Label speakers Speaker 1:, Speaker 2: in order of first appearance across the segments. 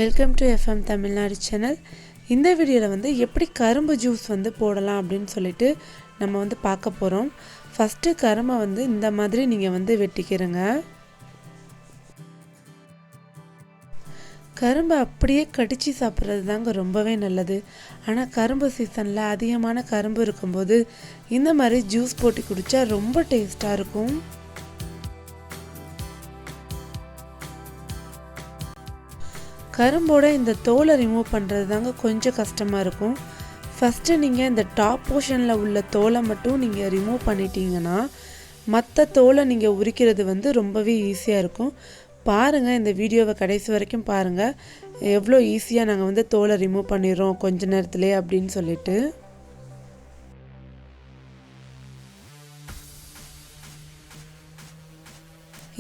Speaker 1: Welcome to FM Tamil Nadu channel. இந்த வீடியோவில் வந்து எப்படி கரும்பு ஜூஸ் வந்து போடலாம் அப்படின்னு சொல்லிட்டு நம்ம வந்து பார்க்க போகிறோம். ஃபஸ்ட்டு கரும்பை வந்து இந்த மாதிரி நீங்கள் வந்து வெட்டிக்கிறங்க. கரும்பை அப்படியே கடித்து சாப்பிட்றது தாங்க ரொம்பவே நல்லது. ஆனால் கரும்பு சீசனில் அதிகமான கரும்பு இருக்கும்போது இந்த மாதிரி ஜூஸ் போட்டு குடித்தா ரொம்ப டேஸ்ட்டாக இருக்கும். கரும்போட இந்த தோலை ரிமூவ் பண்ணுறது தாங்க கொஞ்சம் கஷ்டமாக இருக்கும். ஃபஸ்ட்டு நீங்கள் இந்த டாப் போர்ஷனில் உள்ள தோலை மட்டும் நீங்கள் ரிமூவ் பண்ணிட்டீங்கன்னா மற்ற தோலை நீங்கள் உரிக்கிறது வந்து ரொம்பவே ஈஸியாக இருக்கும். பாருங்கள், இந்த வீடியோவை கடைசி வரைக்கும் பாருங்கள், எவ்வளோ ஈஸியாக நாங்கள் வந்து தோலை ரிமூவ் பண்ணிடுறோம் கொஞ்ச நேரத்துலேயே அப்படின்னு சொல்லிட்டு.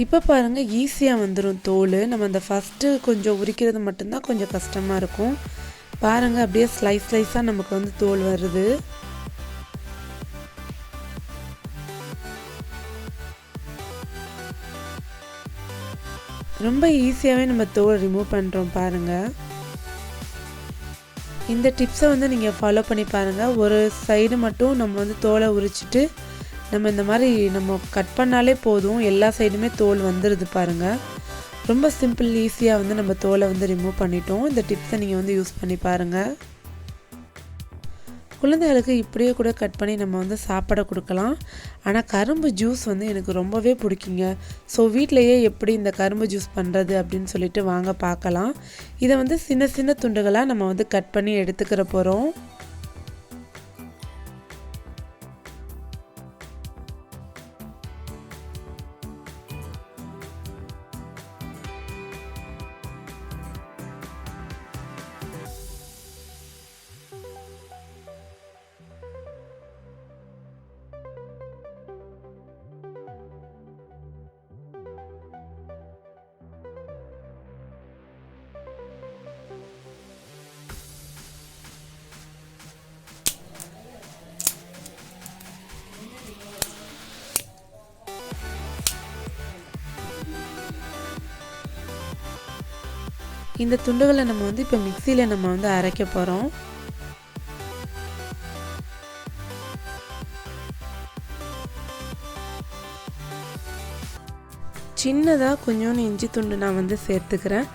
Speaker 1: இப்போ பாருங்கள், ஈஸியாக வந்துடும் தோல். நம்ம அந்த ஃபஸ்ட்டு கொஞ்சம் உரிக்கிறது மட்டும்தான் கொஞ்சம் கஷ்டமாக இருக்கும். பாருங்கள், அப்படியே ஸ்லைஸாக நமக்கு வந்து தோல் வருது. ரொம்ப ஈஸியாகவே நம்ம தோல் ரிமூவ் பண்ணுறோம் பாருங்கள். இந்த டிப்ஸை வந்து நீங்கள் ஃபாலோ பண்ணி பாருங்கள். ஒரு சைடு மட்டும் நம்ம வந்து தோலை உரிச்சிட்டு நம்ம இந்த மாதிரி நம்ம கட் பண்ணாலே போதும், எல்லா சைடுமே தோல் வந்துடுது பாருங்கள். ரொம்ப சிம்பிள், ஈஸியாக வந்து நம்ம தோலை வந்து ரிமூவ் பண்ணிட்டோம். இந்த டிப்ஸை நீங்கள் வந்து யூஸ் பண்ணி பாருங்கள். குழந்தைகளுக்கு இப்படியே கூட கட் பண்ணி நம்ம வந்து சாப்பிட கொடுக்கலாம். ஆனால் கரும்பு ஜூஸ் வந்து எனக்கு ரொம்பவே பிடிக்குங்க. ஸோ வீட்டிலையே எப்படி இந்த கரும்பு ஜூஸ் பண்ணுறது அப்படின்னு சொல்லிட்டு வாங்க பார்க்கலாம். இதை வந்து சின்ன சின்ன துண்டுகளாக நம்ம வந்து கட் பண்ணி எடுத்துக்கிற போகிறோம். இந்த துண்டுகளை நம்ம வந்து இப்போ மிக்சியில் நம்ம வந்து அரைக்க போகிறோம். சின்னதாக கொஞ்சோண்டு இஞ்சி துண்டு நான் வந்து சேர்த்துக்கிறேன்.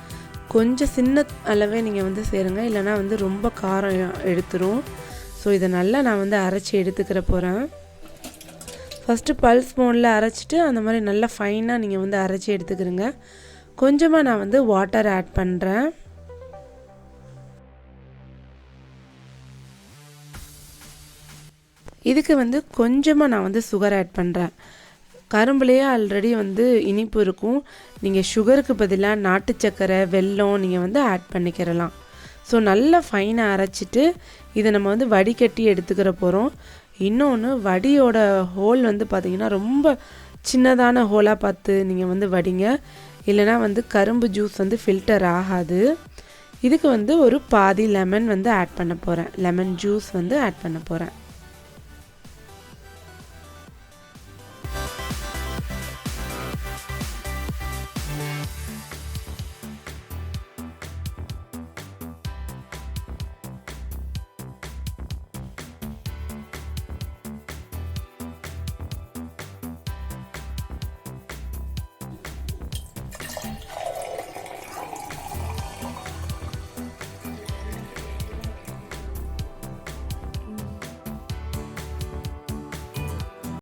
Speaker 1: கொஞ்சம் சின்ன அளவே நீங்கள் வந்து சேருங்க, இல்லைனா வந்து ரொம்ப காரம் எடுத்துரும். ஸோ இதை நல்லா நான் வந்து அரைச்சி எடுத்துக்கிற போகிறேன். ஃபஸ்ட்டு பல்ஸ் மோடில் அரைச்சிட்டு அந்த மாதிரி நல்லா ஃபைனாக நீங்கள் வந்து அரைச்சி எடுத்துக்கிறேங்க. கொஞ்சமாக நான் வந்து வாட்டர் ஆட் பண்ணுறேன். இதுக்கு வந்து கொஞ்சமாக நான் வந்து சுகர் ஆட் பண்ணுறேன். கரும்புலேயே ஆல்ரெடி வந்து இனிப்பு இருக்கும். நீங்கள் சுகருக்கு பதிலாக நாட்டு சர்க்கரை, வெல்லம் நீங்கள் வந்து ஆட் பண்ணிக்கிறலாம். ஸோ நல்லா ஃபைனாக அரைச்சிட்டு இதை நம்ம வந்து வடிகட்டி எடுத்துக்கிற போகிறோம். இன்னொன்று, வடியோட ஹோல் வந்து பார்த்திங்கன்னா ரொம்ப சின்னதான ஹோலாக பார்த்து நீங்கள் வந்து வடிங்க, இல்லைனா வந்து கரும்பு ஜூஸ் வந்து ஃபில்டர் ஆகாது. இதுக்கு வந்து ஒரு பாதி லெமன் வந்து ஆட் பண்ண போகிறேன். லெமன் ஜூஸ் வந்து ஆட் பண்ண போகிறேன்.